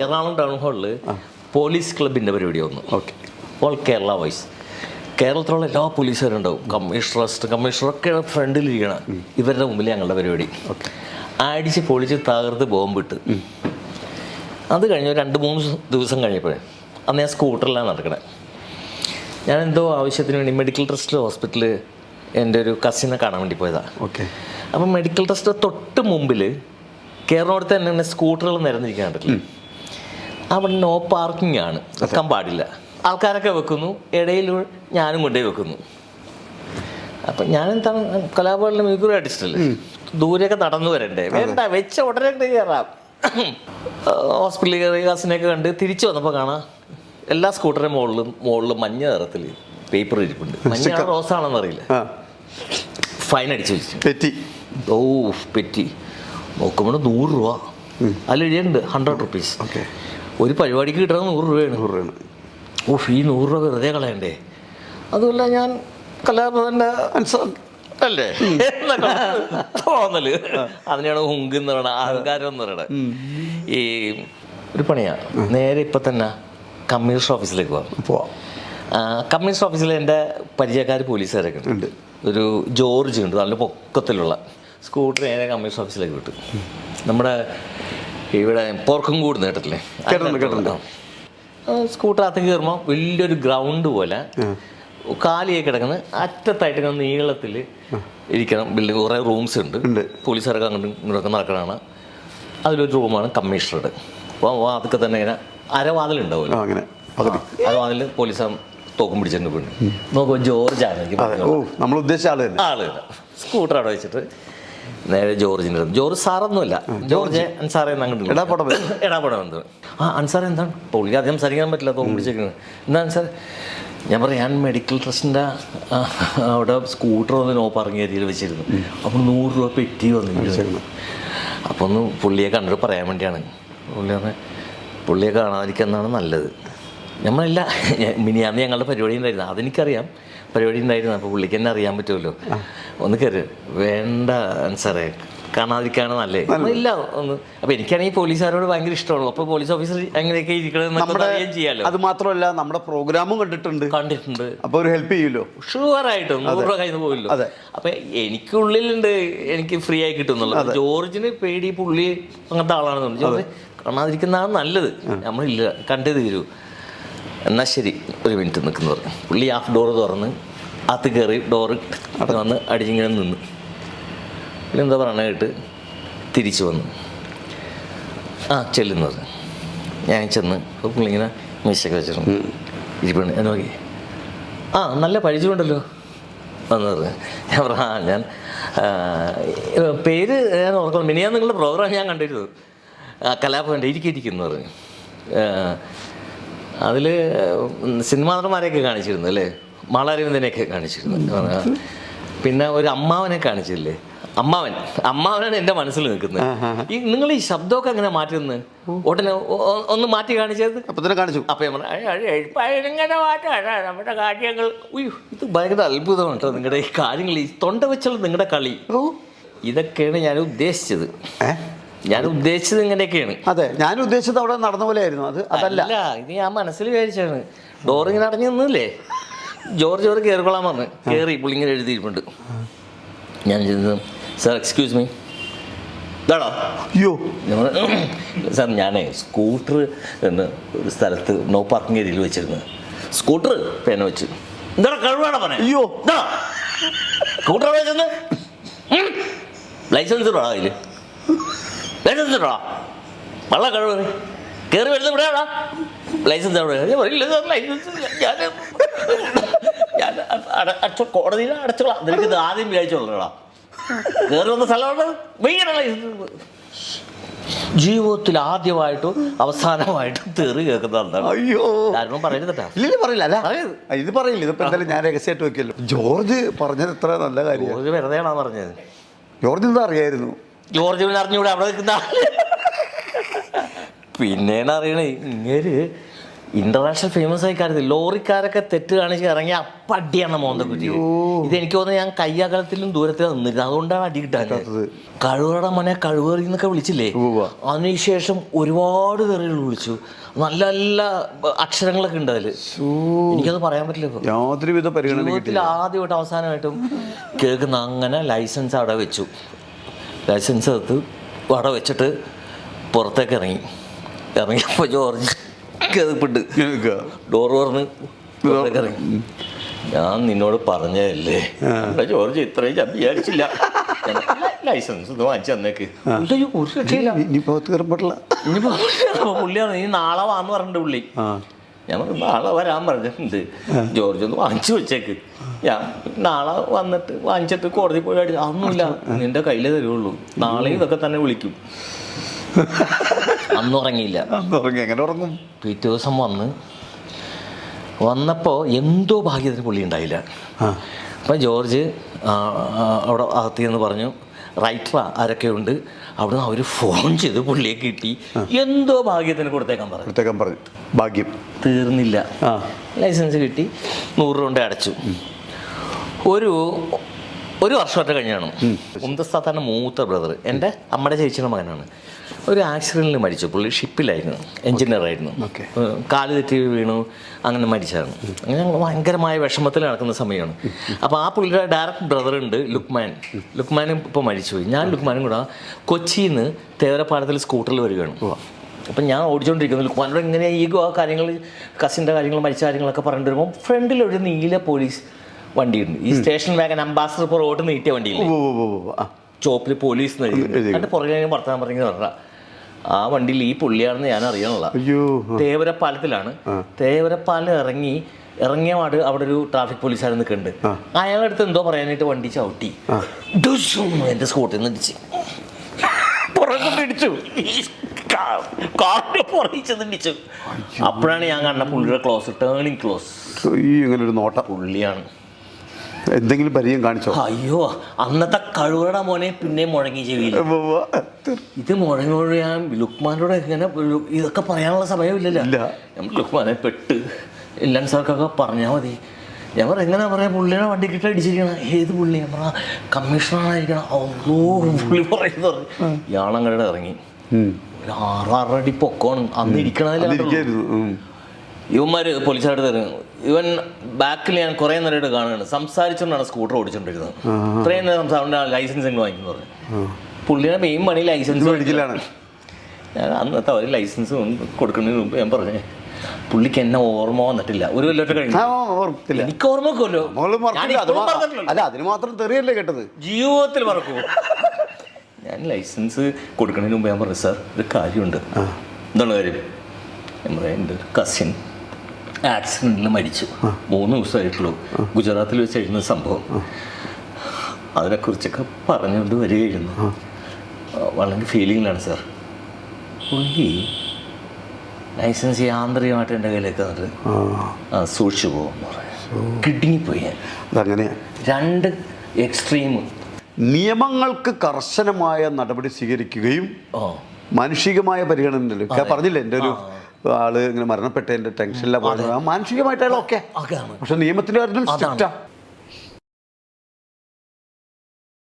Ernakulam town ഹാളിൽ police ക്ലബിൻ്റെ പരിപാടി വന്നു. ഓക്കെ. All Kerala voice. കേരളത്തിലുള്ള എല്ലാ പോലീസുകാരുണ്ടാവും, കമ്മീഷണറൊക്കെ ഫ്രണ്ടിലിരിക്കണം. ഇവരുടെ മുമ്പിൽ ഞങ്ങളുടെ പരിപാടി. അടിച്ച് പൊളിച്ച് തകർത്ത് ബോംബിട്ട്. അത് കഴിഞ്ഞ് 2-3 ദിവസം കഴിഞ്ഞപ്പോഴേ അന്ന് ഞാൻ സ്കൂട്ടറിലാണ് നടക്കണേ. ഞാൻ എന്തോ ആവശ്യത്തിന് വേണ്ടി മെഡിക്കൽ ട്രസ്റ്റ് ഹോസ്പിറ്റലിൽ എൻ്റെ ഒരു കസിനെ കാണാൻ വേണ്ടി പോയതാണ്. ഓക്കെ. അപ്പം മെഡിക്കൽ ട്രസ്റ്റ് തൊട്ട് മുമ്പിൽ കയറുന്നിടത്ത് തന്നെ സ്കൂട്ടറുകൾ നിരന്നിരിക്കാൻ പറ്റില്ല. അവിടെ നോ പാർക്കിംഗ് ആണ്, വെക്കാൻ പാടില്ല. ആൾക്കാരൊക്കെ വെക്കുന്നു, ഇടയിൽ ഞാനും കൊണ്ടുപോയി വെക്കുന്നു. അപ്പം ഞാൻ എന്താണ് കലാഭവനിലെ മ്യൂസിക് ആർട്ടിസ്റ്റല്ലേ, ദൂരെയൊക്കെ നടന്നു വരണ്ടേ, വേണ്ട വെച്ച ഉടനെ കയറാം. ഹോസ്പിറ്റലിൽ കയറി കസിനെയൊക്കെ കണ്ട് തിരിച്ചു വന്നപ്പോൾ കാണാം എല്ലാ സ്കൂട്ടറിൻ്റെ മുകളിലും മഞ്ഞ നിറത്തിൽ പേപ്പർ ഇരിപ്പുണ്ട്. മഞ്ഞ റോസാണെന്ന് അറിയില്ല. ഫൈൻ അടിച്ചു വെച്ചു. പെറ്റി നോക്കുമ്പോൾ 100 രൂപ. അതിൽ എഴുതിയുണ്ട് 100 rupees. ഒരു പരിപാടിക്ക് കിട്ടുന്നത് 100 രൂപയാണ്. ഈ 100 രൂപ വെറുതെ കളയണ്ടേ. അതുമല്ല ഞാൻ കലാഭവൻ്റെ അല്ലേ എന്നൊക്കെ തോന്നല്. അതിനെയാണ് ഹുങ്ക് എന്ന് പറയണത്, അഹങ്കാരം എന്ന് പറയണത്. ഈ ഒരു പണിയാണ്. നേരെ ഇപ്പം തന്നെ കമ്മീഷണർ ഓഫീസിലേക്ക് പോവാം. കമ്മീഷണർ ഓഫീസിൽ എൻ്റെ പരിചയക്കാർ പോലീസുകാരൊക്കെ ഉണ്ട്. ഒരു ജോർജ് ഉണ്ട്, നല്ല പൊക്കത്തിലുള്ള. സ്കൂട്ടർ നേരെ കമ്മീഷണർ ഓഫീസിലേക്ക് വിട്ടു. നമ്മുടെ ഇവിടെ പോർക്കും കൂട് നേട്ടത്തില്ലേ, സ്കൂട്ടറിനകത്ത് കയറുമ്പോൾ വലിയൊരു ഗ്രൗണ്ട് പോലെ കാലിയായി കിടക്കുന്ന അറ്റത്തായിട്ട് നീളത്തിൽ ഇരിക്കണം ബിൽഡിംഗ്. കുറേ റൂംസ് ഉണ്ട്. പോലീസുകാരൊക്കെ അങ്ങോട്ടും ഇങ്ങോട്ടൊക്കെ നടക്കണതാണ്. അതിലൊരു റൂമാണ് കമ്മീഷണറുടെ. അപ്പോൾ അതൊക്കെ തന്നെ ഇങ്ങനെ അരവാതിലുണ്ടാവുമല്ലോ, അരവാതിൽ പോലീസ് തോക്കും പിടിച്ചിട്ടുണ്ട്. പിന്നെ നോക്കുമ്പോൾ ജോർജാണ് നമ്മൾ ഉദ്ദേശിച്ച ആള്. സ്കൂട്ടർ അവിടെ വെച്ചിട്ട് നേരെ ജോർജിൻ്റെ ജോർജ് സാറൊന്നുമില്ല, ജോർജ് അൻസാറെ അങ്ങോട്ട് ഇടാപടം എന്ത് അൻസാറെ എന്താണ് പുള്ളി അധികം സംസാരിക്കാൻ പറ്റില്ല, തോക്കും പിടിച്ചേക്കുന്നത്. എന്താ അൻസാർ? ഞാൻ പറയാം, ഞാൻ മെഡിക്കൽ ട്രസ്റ്റിൻ്റെ അവിടെ സ്കൂട്ടർ വന്ന് നോ പാർക്കിംഗ് ഏരിയയിൽ വെച്ചിരുന്നു. അപ്പോൾ 100 രൂപ പെറ്റി വന്നിരുന്നു. അപ്പോൾ ഒന്ന് പുള്ളിയെ കണ്ടിട്ട് പറയാൻ വേണ്ടിയാണ്. പുള്ളി പറഞ്ഞാൽ പുള്ളിയെ കാണാതിരിക്കുന്നതാണ് നല്ലത്. നമ്മളില്ല, മിനിയാന്ന് ഞങ്ങളുടെ പരിപാടി ഉണ്ടായിരുന്നു, അതെനിക്കറിയാം പരിപാടി ഉണ്ടായിരുന്നു. അപ്പോൾ പുള്ളിക്ക് എന്നെ അറിയാൻ പറ്റുമല്ലോ. ഒന്ന് കയറി വേണ്ട സാറേ, കാണാതിരിക്കുകയാണ് നല്ലത്. ഇല്ല ഒന്ന്. അപ്പോൾ എനിക്കാണെങ്കിൽ പോലീസുകാരോട് ഭയങ്കര ഇഷ്ടമാണ്. അപ്പോൾ പോലീസ് ഓഫീസർ എങ്ങനെയൊക്കെ ഇരിക്കണമെന്ന് ചെയ്യാമല്ലോ. അത് മാത്രമല്ല നമ്മുടെ പ്രോഗ്രാമും കണ്ടിട്ടുണ്ട്. അപ്പോൾ ഒരു ഹെൽപ്പ് ചെയ്യുമല്ലോ. ഷുവറായിട്ടും 100 രൂപ കയ്യിൽ നിന്ന് പോയില്ലോ. അപ്പം എനിക്കുള്ളിലുണ്ട്, എനിക്ക് ഫ്രീ ആയി കിട്ടുന്നുള്ളത്. ജോർജിന് പേടി, പുള്ളി അങ്ങനത്തെ ആളാണെന്നുണ്ട്. ജോർജ് കാണാതിരിക്കുന്നതാണ് നല്ലത്. നമ്മളില്ല, കണ്ടേ തീരൂ. എന്നാൽ ശരി, ഒരു മിനിറ്റ് നിൽക്കുന്നു പറഞ്ഞു. പുള്ളി ഹാഫ് ഡോറ് തുറന്ന് അകത്ത് കയറി ഡോറ് വന്ന് അടിച്ചിങ്ങനെ നിന്ന് പുള്ളി എന്താ പറയണ കേട്ട് തിരിച്ചു വന്നു. ചെല്ലുന്നത് ഞാൻ ചെന്ന് അപ്പോൾ പുള്ളി ഇങ്ങനെ മീശയൊക്കെ വെച്ചിട്ടുണ്ട് ഇരിപ്പുണ്ട്. ഞാൻ നോക്കി, നല്ല പരിചയമുണ്ടല്ലോ വന്നത്. ഞാൻ പറഞ്ഞു, ഞാൻ പേര് ഞാൻ ഓർക്കണം, മിനിയാൻ നിങ്ങളുടെ പ്രോഗ്രാം ഞാൻ കണ്ടിരുന്നു, കലാഭവൻ്റെ ഇരിക്കുന്നു പറഞ്ഞു. അതിൽ സിനിമാ നടന്മാരെയൊക്കെ കാണിച്ചിരുന്നു അല്ലേ, മാളാരവിന്ദനെയൊക്കെ കാണിച്ചിരുന്നു. പിന്നെ ഒരു അമ്മാവനെ കാണിച്ചില്ലേ, അമ്മാവനാണ് എൻ്റെ മനസ്സിൽ നിൽക്കുന്നത്. നിങ്ങൾ ഈ ശബ്ദമൊക്കെ അങ്ങനെ മാറ്റുന്നത് ഉടനെ ഒന്ന് മാറ്റി കാണിച്ചത് കാണിച്ചു. അപ്പം ഇങ്ങനെ മാറ്റാണ് നമ്മുടെ കാര്യങ്ങൾ. ഇത് ഭയങ്കര അത്ഭുതമാണ് കേട്ടോ നിങ്ങളുടെ ഈ കാര്യങ്ങൾ, ഈ തൊണ്ട വെച്ചുള്ള നിങ്ങളുടെ കളി. ഇതൊക്കെയാണ് ഞാൻ ഉദ്ദേശിച്ചത്. ഇങ്ങനെയൊക്കെയാണ്. അതെ, ഞാൻ ഉദ്ദേശിച്ചത് അവിടെ നടന്ന പോലെ ആയിരുന്നു. അതല്ല, ഇത് ഞാൻ മനസ്സിൽ വിചാരിച്ചാണ്. ഡോറിങ്ങനെ അടഞ്ഞു നിന്നില്ലേ, ജോർജ് കയറിക്കൊള്ളാൻ പറഞ്ഞ് കയറി. പുള്ളിങ്ങനെ എഴുതിയിരിപ്പുണ്ട്. ഞാൻ സാർ എക്സ്ക്യൂസ് മീ, ഇതാണോ? അയ്യോ സാർ, ഞാനേ സ്കൂട്ടർ എന്ന് ഒരു സ്ഥലത്ത് നോ പാർക്കിംഗ് ഏരിയയിൽ വെച്ചിരുന്നു. സ്കൂട്ടർ പേന വെച്ച് എന്താ കഴിവാണോ പറഞ്ഞത്? അയ്യോ, സ്കൂട്ടർ വെച്ചെന്ന് ലൈസൻസ് ഇടാ, അതിൽ ലൈസൻസ് ഇടാ, വള്ള കഴിവ് കയറി വരുന്നത് ഇവിടെയാടാ, ലൈസൻസ് എവിടെ? ഞാൻ കോടതിയിൽ അടച്ചോളാം, നിനക്ക് ഇത് ആദ്യം വിചാരിച്ചോളാം. കയറി വന്ന സ്ഥലമാണ് ഭയങ്കര ലൈസൻസ്. ജീവിതത്തിൽ ആദ്യമായിട്ടും അവസാനമായിട്ടും തെറി കേൾക്കുന്ന അയ്യോ ആരും പറയരുതട്ടാ. ഇല്ല പറയില്ല, ഇത് പറയില്ല. ഇതിപ്പോ എന്തായാലും ഞാൻ രഹസ്യമായിട്ട് വെക്കല്ലോ. ജോർജ് പറഞ്ഞത് എത്ര നല്ല കാര്യം. ജോർജ് വെറുതെയാണോ പറഞ്ഞത്? ജോർജ് എന്താ അറിയായിരുന്നു? ജോർജ് അറിഞ്ഞൂടെ അവിടെ നിൽക്കുന്ന. പിന്നെയാണ് അറിയണേ, ഇങ്ങനെ ഇന്റർനാഷണൽ ഫേമസ് ആയ കാര്യത്തിൽ ലോറിക്കാരൊക്കെ തെറ്റ് കാണിച്ച് ഇറങ്ങി അപ്പടിയാണ് മോന്ത കുറ്റി. ഇത് എനിക്ക് തോന്നുന്നു ഞാൻ കയ്യകലത്തിലും ദൂരത്തിലും നിന്നിരുന്നു, അതുകൊണ്ടാണ് അടി കിട്ടാത്തത്. കഴിവറുടെ മോനെ കഴിവേറി എന്നൊക്കെ വിളിച്ചില്ലേ, അതിനുശേഷം ഒരുപാട് തെറികൾ വിളിച്ചു. നല്ല നല്ല അക്ഷരങ്ങളൊക്കെ ഉണ്ട് അതിൽ. എനിക്കത് പറയാൻ പറ്റില്ല. യാതൊരുവിധ ജീവിതത്തിൽ ആദ്യമായിട്ട് അവസാനമായിട്ടും കേൾക്കുന്ന. അങ്ങനെ ലൈസൻസ് അവിടെ വെച്ചു. ലൈസൻസ് എടുത്ത് അവിടെ വെച്ചിട്ട് പുറത്തേക്ക് ഇറങ്ങിയപ്പോൾ ജോർജ് കേൾപ്പിട്ട് ഡോർ തുറന്ന് പുറത്തേക്ക് ഇറങ്ങി. ഞാൻ നിന്നോട് പറഞ്ഞതല്ലേ ജോർജ്, ഇത്രയും ഞാൻ വിചാരിച്ചില്ല. ലൈസൻസ് ഒന്ന് വാങ്ങിച്ചു തന്നേക്ക്. ഒരു രക്ഷയില്ല. പുള്ളിയാണ് നീ നാളെ വാന്ന് പറഞ്ഞിട്ട് പുള്ളി. ഞാൻ നാളെ വരാൻ പറഞ്ഞിട്ടുണ്ട്, ജോർജ് ഒന്ന് വാങ്ങിച്ചു വെച്ചേക്ക്. ഞാൻ നാളെ വന്നിട്ട് വാങ്ങിച്ചിട്ട് കോടതി പോയി അടിച്ചു. അതൊന്നുമില്ല, നിന്റെ കയ്യിലേ തരുള്ളൂ, നാളെ ഇതൊക്കെ തന്നെ വിളിക്കും. അന്ന് ഉറങ്ങിയില്ല. എങ്ങനെ ഉറങ്ങും? പിറ്റേ ദിവസം വന്നപ്പോൾ എന്തോ ഭാഗ്യത്തിന് പുള്ളി ഉണ്ടായില്ല. അപ്പം ജോർജ് അവിടെ അകത്തിയെന്ന് പറഞ്ഞു, റൈറ്റർ ആരൊക്കെ ഉണ്ട് അവിടെ അവർ ഫോൺ ചെയ്ത് പുള്ളിയെ കിട്ടി. എന്തോ ഭാഗ്യത്തിന് കൊടുത്തേക്കാൻ പറഞ്ഞു. ഭാഗ്യം തീർന്നില്ല. ലൈസൻസ് കിട്ടി, 100 രൂപ അടച്ചു. ഒരു വർഷമൊക്കെ കഴിഞ്ഞാണ് ഉന്തസ്ഥാത്താൻ്റെ മൂത്ത ബ്രദർ, എൻ്റെ അമ്മയുടെ ചേച്ചിയുടെ മകനാണ്, ഒരു ആക്സിഡൻറ്റിൽ മരിച്ചു. പുള്ളി ഷിപ്പിലായിരുന്നു, എൻജിനീയറായിരുന്നു. കാല് തെറ്റി വീണു, അങ്ങനെ മരിച്ചാണ്. അങ്ങനെ ഭയങ്കരമായ വിഷമത്തിൽ നടക്കുന്ന സമയമാണ്. അപ്പോൾ ആ പുള്ളിയുടെ ഡയറക്റ്റ് ബ്രദറുണ്ട് ലുക്മാനും ഇപ്പോൾ മരിച്ചുപോയി. ഞാൻ ലുക്മാനും കൂടെ കൊച്ചിയിൽ നിന്ന് തേവരപ്പാലത്തിൽ സ്കൂട്ടറിൽ വരികയാണ്. അപ്പം ഞാൻ ഓടിച്ചുകൊണ്ടിരിക്കുന്നു. ലുക്മാനോട് ഇങ്ങനെ ഈഗോ ആ കാര്യങ്ങൾ, കസിൻ്റെ കാര്യങ്ങൾ, മരിച്ച കാര്യങ്ങളൊക്കെ പറഞ്ഞിട്ട് വരുമ്പോൾ ഫ്രണ്ടിൽ ഒരു നീല പോലീസ് വണ്ടിയുണ്ട്. ഈ സ്റ്റേഷൻ വാഗൻ അംബാസഡർ ഇപ്പോൾ റോഡ് നീട്ടിയ വണ്ടിയില്ലേ, ചോപ്പിൽ പോലീസ് എന്നിട്ട് പുറകെ വർത്താനം പറഞ്ഞ് പറഞ്ഞ ആ വണ്ടിയിൽ ഈ പുള്ളിയാണെന്ന് ഞാൻ അറിയാനുള്ള. തേവരപ്പാലത്തിലാണ്. തേവരപ്പാലം ഇറങ്ങിയ പാട് അവിടെ ഒരു ട്രാഫിക് പോലീസുകാർ നിൽക്കുന്നുണ്ട്. അയാളുടെ അടുത്ത് എന്തോ പറയാനായിട്ട് വണ്ടി ചവിട്ടി എൻ്റെ സ്കൂട്ടിൽ നിന്ന് ഇടിച്ച് പുറകൊണ്ടിടിച്ചു, ഇടിച്ചു. അപ്പോഴാണ് ഞാൻ കണ്ട പുള്ളിയുടെ ടേണിംഗ് ക്ലോസ്. ഇങ്ങനെ ഒരു നോട്ട പുള്ളിയാണ്. എന്തെങ്കിലും പരിചയം കാണിച്ചോ? അയ്യോ, അന്നത്തെ കഴിവുടെ മോനെ പിന്നെ മുഴങ്ങി ചെവിയിൽ. ഇത് മുഴങ്ങാൻ ലുക്മാനോട് എങ്ങനെ ഇതൊക്കെ പറയാനുള്ള സമയമില്ലല്ലോ. നമ്മൾ ലുക്മാനെ പെട്ട് ഇല്ലൻ സാർക്കൊക്കെ പറഞ്ഞാൽ മതി. ഞാൻ പറയാം എങ്ങനെ പറയാം, പുള്ളിയുടെ വണ്ടി കിട്ടി അടിച്ചിരിക്കണം. ഏത് പുള്ളി? ഞാൻ പറഞ്ഞ കമ്മീഷണറായിരിക്കണം. ഓ പുള്ളി പറയുന്നത് ഇയാളങ്ങടെ ഇറങ്ങി. ഒരു 6-6 അടി പൊക്കമാണ് അന്ന് ഇരിക്കണതിൽ. ഇവന്മാർ പോലീസുകാരുടെ തരും. ഇവൻ ബാക്കിൽ ഞാൻ കുറേ നേരമായിട്ട് കാണുകയാണ്, സംസാരിച്ചുകൊണ്ടാണ് സ്കൂട്ടർ ഓടിച്ചോണ്ടിരിക്കുന്നത്. ഇത്രയും നേരം സംസാരിച്ച ലൈസൻസ് എങ്ങനെ വാങ്ങിക്കുന്നു പറഞ്ഞു. പുള്ളിയുടെ മെയിൻ പണി ലൈസൻസ് മേടിക്കലാണ്. ഞാൻ അന്നത്തെ അവർ ലൈസൻസ് കൊടുക്കുന്നതിന് മുമ്പ് ഞാൻ പറഞ്ഞേ, പുള്ളിക്ക് എന്നെ ഓർമ്മ വന്നിട്ടില്ല. ഒരു കൊല്ലത്തെ കഴിഞ്ഞു എനിക്ക് ഓർമ്മ വെക്കുമല്ലോ. അതിന് മാത്രം തെറിയല്ലേ കേട്ടത്, ജീവിതത്തിൽ മറക്കുമോ? ഞാൻ ലൈസൻസ് കൊടുക്കുന്നതിന് മുമ്പ് ഞാൻ പറഞ്ഞു, സാർ ഒരു കാര്യമുണ്ട്. എന്താണ് കാര്യം? ഞാൻ പറയാം, എൻ്റെ ഒരു കസിൻ ആക്സിഡൻറ്റിൽ മരിച്ചു, 3 ദിവസമായിട്ടുള്ളൂ. ഗുജറാത്തിൽ വെച്ചായിരുന്നു സംഭവം. അതിനെക്കുറിച്ചൊക്കെ പറഞ്ഞുകൊണ്ട് വരികയായിരുന്നു. വളരെ ഫീലിങ്ങിലാണ് സാർ. പുള്ളി ലൈസൻസ് യാന്ത്രികമായിട്ട് എൻ്റെ കയ്യിലേക്ക് തന്നിട്ട് സൂക്ഷിച്ചു പോകുമെന്ന് പറയാം. കിഡ്നിപ്പോയി ഞാൻ. അതങ്ങനെ 2 എക്സ്ട്രീം. നിയമങ്ങൾക്ക് കർശനമായ നടപടി സ്വീകരിക്കുകയും മാനുഷികമായ പരിഗണനല്ലോ പറഞ്ഞില്ലേ. എൻ്റെ ഒരു ആള് ഇങ്ങനെ മരണപ്പെട്ടതിൻ്റെ ടെൻഷനിലാണ് പോകുന്നത്. മാനസികമായിട്ടാണ് ഓക്കെ, പക്ഷെ നിയമത്തിൻ്റെ കാര്യത്തിൽ സ്ട്രിക്റ്റാ.